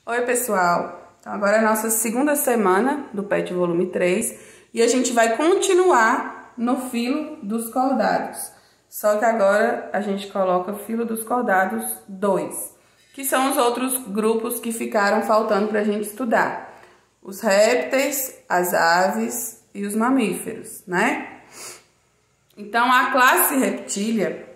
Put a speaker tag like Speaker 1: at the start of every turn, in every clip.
Speaker 1: Oi, pessoal! Então, agora é a nossa segunda semana do PET volume 3 e a gente vai continuar no filo dos cordados. Só que agora a gente coloca filo dos cordados 2, que são os outros grupos que ficaram faltando para a gente estudar. Os répteis, as aves e os mamíferos, né? Então, a classe reptília,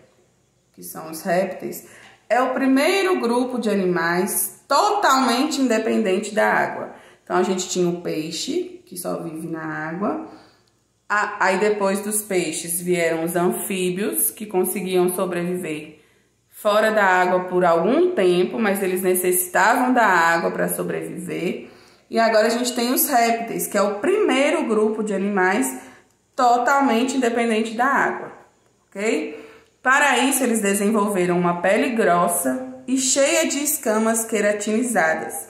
Speaker 1: que são os répteis, é o primeiro grupo de animais totalmente independente da água. Então, a gente tinha o peixe, que só vive na água. Aí, depois dos peixes, vieram os anfíbios, que conseguiam sobreviver fora da água por algum tempo, mas eles necessitavam da água para sobreviver. E agora a gente tem os répteis, que é o primeiro grupo de animais totalmente independente da água, ok? Para isso, eles desenvolveram uma pele grossa e cheia de escamas queratinizadas.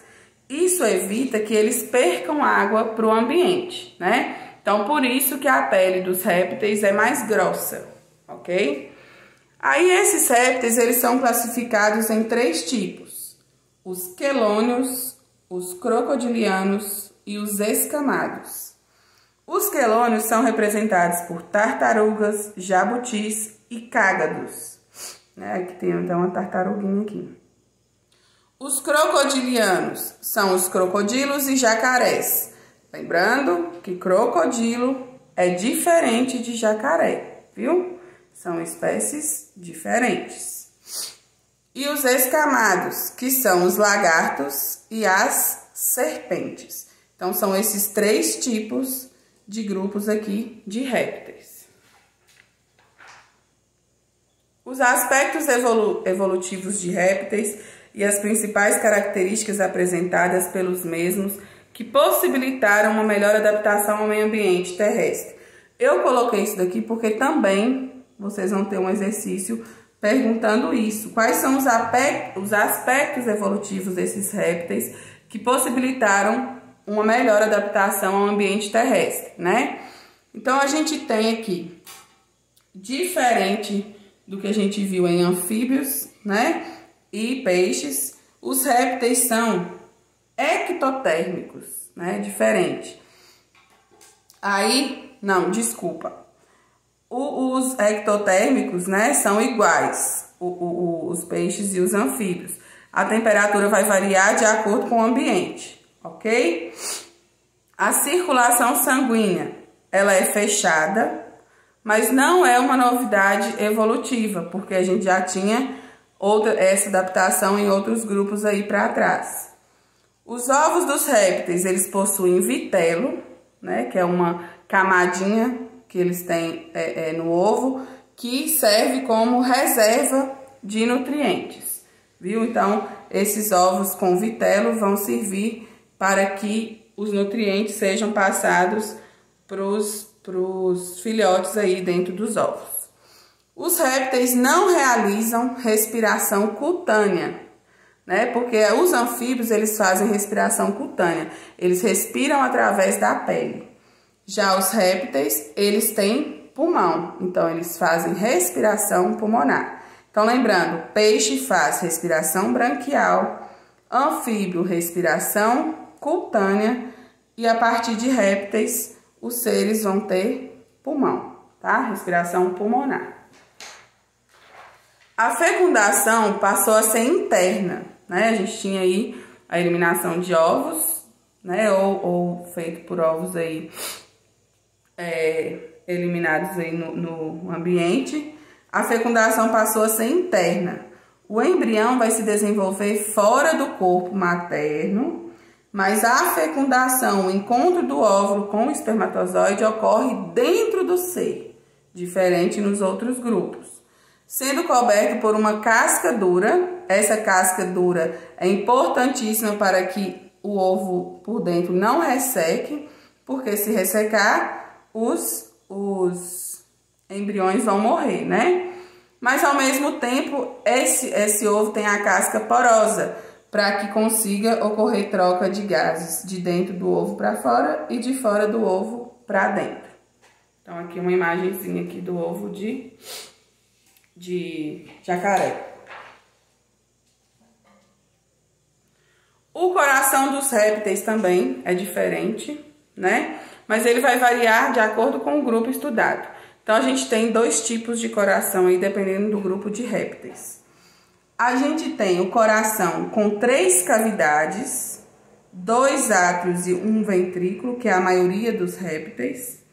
Speaker 1: Isso evita que eles percam água para o ambiente, né? Então, por isso que a pele dos répteis é mais grossa, ok? Aí, esses répteis, eles são classificados em 3 tipos: os quelônios, os crocodilianos e os escamados. Os quelônios são representados por tartarugas, jabutis e cágados. Aqui tem então uma tartaruguinha aqui. Os crocodilianos são os crocodilos e jacarés. Lembrando que crocodilo é diferente de jacaré, viu? São espécies diferentes. E os escamados, que são os lagartos e as serpentes. Então, são esses 3 tipos de grupos aqui de répteis. Os aspectos evolutivos de répteis e as principais características apresentadas pelos mesmos que possibilitaram uma melhor adaptação ao meio ambiente terrestre. Eu coloquei isso daqui porque também vocês vão ter um exercício perguntando isso. Quais são os aspectos evolutivos desses répteis que possibilitaram uma melhor adaptação ao ambiente terrestre, né? Então, a gente tem aqui, diferente do que a gente viu em anfíbios, né? E peixes, os répteis são ectotérmicos, né? Diferente. Aí, não, desculpa. Os ectotérmicos, né? São iguais, os peixes e os anfíbios. A temperatura vai variar de acordo com o ambiente. Ok? A circulação sanguínea, ela é fechada, mas não é uma novidade evolutiva, porque a gente já tinha essa adaptação em outros grupos aí para trás. Os ovos dos répteis, eles possuem vitelo, né, que é uma camadinha que eles têm no ovo, que serve como reserva de nutrientes, viu? Então, esses ovos com vitelo vão servir para que os nutrientes sejam passados para os filhotes aí dentro dos ovos. Os répteis não realizam respiração cutânea, né? Porque os anfíbios, eles fazem respiração cutânea. Eles respiram através da pele. Já os répteis, eles têm pulmão. Então, eles fazem respiração pulmonar. Então, lembrando, peixe faz respiração branquial, anfíbio, respiração cutânea, e a partir de répteis, os seres vão ter pulmão, tá? Respiração pulmonar. A fecundação passou a ser interna, né? A gente tinha aí a eliminação de ovos, né? Ou feito por ovos aí eliminados aí no ambiente. A fecundação passou a ser interna. O embrião vai se desenvolver fora do corpo materno, mas a fecundação, o encontro do óvulo com o espermatozoide, ocorre dentro do ser, diferente nos outros grupos. Sendo coberto por uma casca dura, essa casca dura é importantíssima para que o ovo por dentro não resseque, porque se ressecar, os embriões vão morrer, né? Mas ao mesmo tempo, esse ovo tem a casca porosa, para que consiga ocorrer troca de gases de dentro do ovo para fora e de fora do ovo para dentro. Então, aqui uma imagenzinha aqui do ovo de jacaré. O coração coração dos répteis também é diferente, né? Mas ele vai variar de acordo com o grupo estudado. Então, a gente tem dois tipos de coração aí, dependendo do grupo de répteis. A gente tem o coração com 3 cavidades, 2 átrios e 1 ventrículo, que é a maioria dos répteis.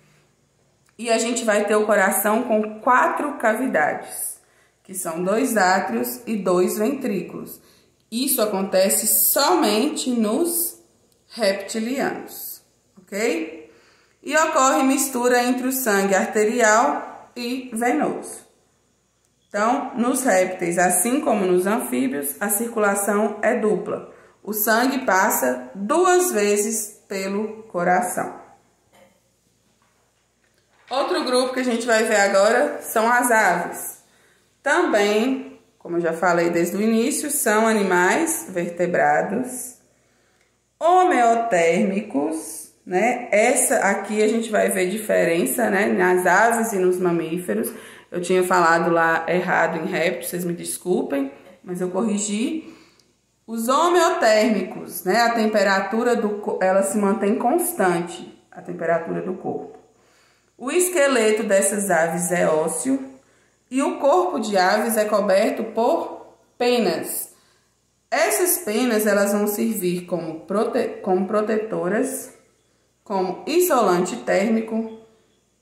Speaker 1: E a gente vai ter o coração com 4 cavidades, que são 2 átrios e 2 ventrículos. Isso acontece somente nos reptilianos, ok? E ocorre mistura entre o sangue arterial e venoso. Então, nos répteis, assim como nos anfíbios, a circulação é dupla. O sangue passa 2 vezes pelo coração. Outro grupo que a gente vai ver agora são as aves. Também, como eu já falei desde o início, são animais vertebrados, homeotérmicos, né? Essa aqui a gente vai ver diferença, né, nas aves e nos mamíferos. Eu tinha falado lá errado em réptil, vocês me desculpem, mas eu corrigi. Os homeotérmicos, né, a temperatura ela se mantém constante, a temperatura do corpo. O esqueleto dessas aves é ósseo e o corpo de aves é coberto por penas. Essas penas elas vão servir como protetoras, como isolante térmico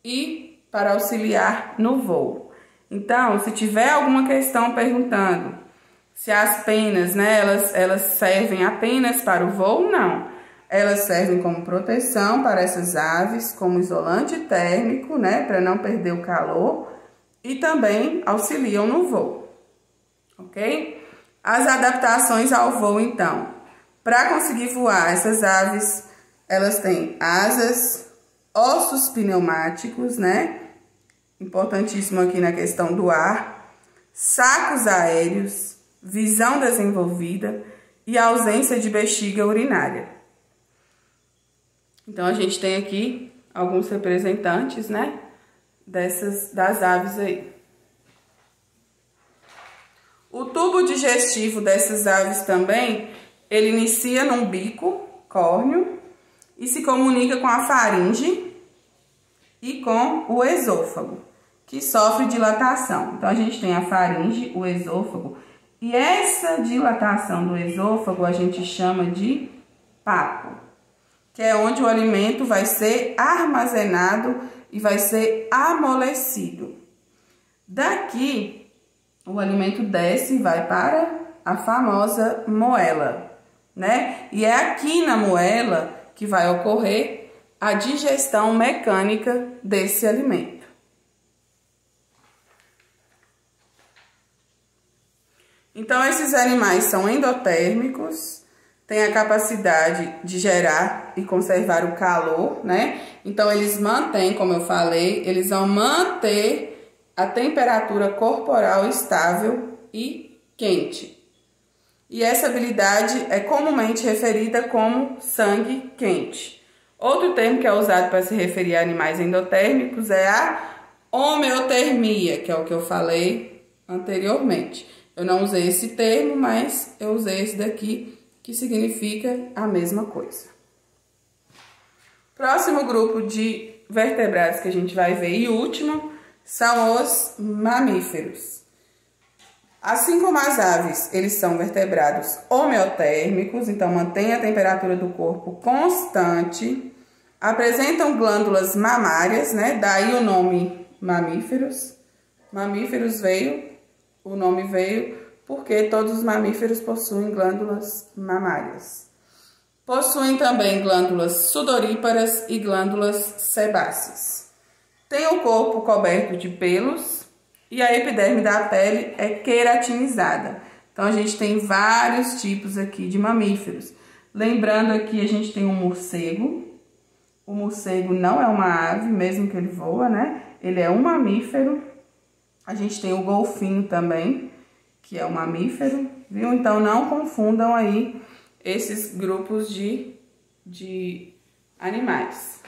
Speaker 1: e para auxiliar no voo. Então, se tiver alguma questão perguntando se as penas, né, elas servem apenas para o voo, não. Elas servem como proteção para essas aves, como isolante térmico, né, para não perder o calor, e também auxiliam no voo, ok? As adaptações ao voo, então. Para conseguir voar, essas aves, elas têm asas, ossos pneumáticos, né? Importantíssimo aqui na questão do ar, sacos aéreos, visão desenvolvida e ausência de bexiga urinária. Então, a gente tem aqui alguns representantes, né, das aves aí. O tubo digestivo dessas aves também, ele inicia num bico córneo e se comunica com a faringe e com o esôfago, que sofre dilatação. Então, a gente tem a faringe, o esôfago, e essa dilatação do esôfago a gente chama de papo, que é onde o alimento vai ser armazenado e vai ser amolecido. Daqui, o alimento desce e vai para a famosa moela, né? E é aqui na moela que vai ocorrer a digestão mecânica desse alimento. Então, esses animais são endotérmicos, têm a capacidade de gerar e conservar o calor, né? Então, eles mantêm, como eu falei, eles vão manter a temperatura corporal estável e quente. E essa habilidade é comumente referida como sangue quente. Outro termo que é usado para se referir a animais endotérmicos é a homeotermia, que é o que eu falei anteriormente. Eu não usei esse termo, mas eu usei esse daqui, que significa a mesma coisa. Próximo grupo de vertebrados que a gente vai ver e último são os mamíferos. Assim como as aves, eles são vertebrados homeotérmicos, então mantêm a temperatura do corpo constante, apresentam glândulas mamárias, né? Daí o nome mamíferos. Mamíferos o nome veio porque todos os mamíferos possuem glândulas mamárias. Possuem também glândulas sudoríparas e glândulas sebáceas. Tem o corpo coberto de pelos e a epiderme da pele é queratinizada. Então, a gente tem vários tipos aqui de mamíferos. Lembrando aqui, a gente tem um morcego. O morcego não é uma ave, mesmo que ele voa, né? Ele é um mamífero. A gente tem o golfinho também, que é um mamífero, viu? Então, não confundam aí esses grupos de animais.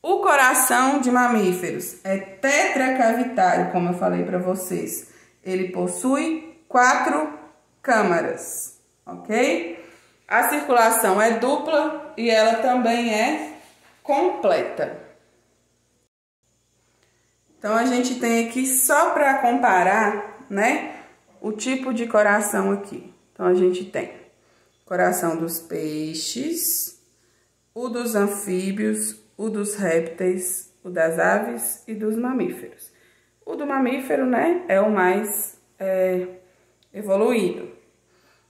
Speaker 1: O coração de mamíferos é tetracavitário, como eu falei para vocês. Ele possui 4 câmaras, ok? A circulação é dupla e ela também é completa. Então, a gente tem aqui, só para comparar, né, o tipo de coração aqui. Então, a gente tem coração dos peixes, o dos anfíbios, o dos répteis, o das aves e dos mamíferos. O do mamífero, né, é o mais evoluído.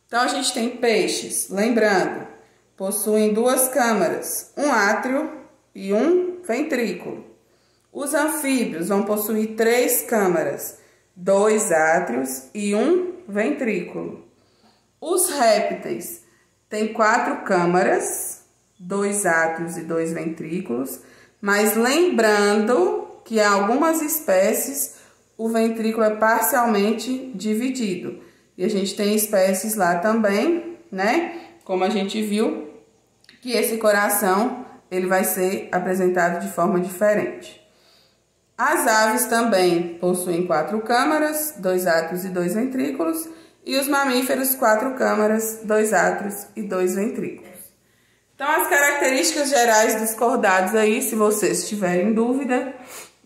Speaker 1: Então, a gente tem peixes, lembrando, possuem duas câmaras, um átrio e um ventrículo. Os anfíbios vão possuir 3 câmaras, 2 átrios e um ventrículo. Os répteis têm 4 câmaras, 2 átrios e 2 ventrículos, mas lembrando que em algumas espécies o ventrículo é parcialmente dividido. E a gente tem espécies lá também, né? Como a gente viu, que esse coração ele vai ser apresentado de forma diferente. As aves também possuem 4 câmaras, 2 átrios e 2 ventrículos, e os mamíferos 4 câmaras, 2 átrios e 2 ventrículos. Então, as características gerais dos cordados aí, se vocês tiverem dúvida,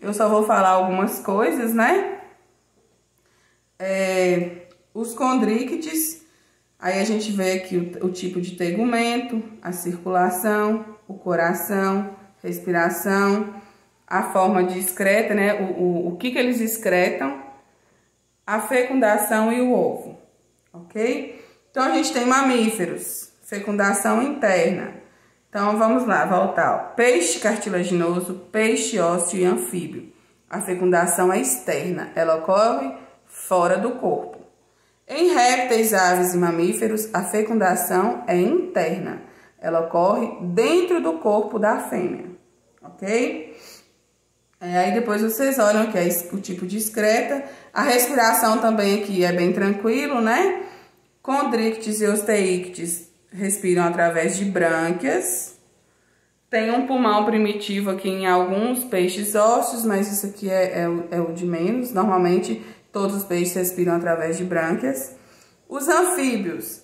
Speaker 1: eu só vou falar algumas coisas, né? Os condríctides, aí a gente vê aqui o tipo de tegumento, a circulação, o coração, respiração, a forma de excreta, né? O que eles excretam, a fecundação e o ovo, ok? Então, a gente tem mamíferos, fecundação interna. Então, vamos lá, voltar, ó. Peixe cartilaginoso, peixe ósseo e anfíbio. A fecundação é externa, ela ocorre fora do corpo. Em répteis, aves e mamíferos, a fecundação é interna, ela ocorre dentro do corpo da fêmea, ok? Aí depois vocês olham que é o tipo de excreta. A respiração também aqui é bem tranquilo, né? Condríctes e osteíctes respiram através de brânquias. Tem um pulmão primitivo aqui em alguns peixes ósseos, mas isso aqui é o de menos. Normalmente todos os peixes respiram através de brânquias. Os anfíbios,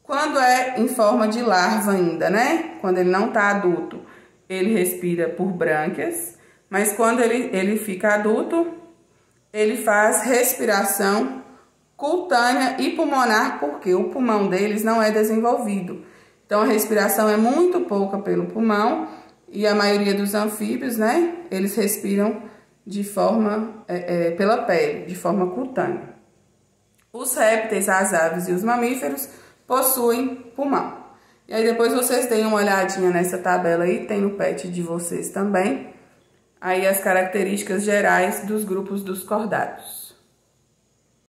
Speaker 1: quando é em forma de larva ainda, né? Quando ele não está adulto, ele respira por brânquias. Mas quando ele fica adulto, ele faz respiração cutânea e pulmonar, porque o pulmão deles não é desenvolvido. Então, a respiração é muito pouca pelo pulmão e a maioria dos anfíbios, né, eles respiram de forma, pela pele, de forma cutânea. Os répteis, as aves e os mamíferos possuem pulmão. E aí, depois vocês deem uma olhadinha nessa tabela aí, tem no pet de vocês também. Aí as características gerais dos grupos dos cordados.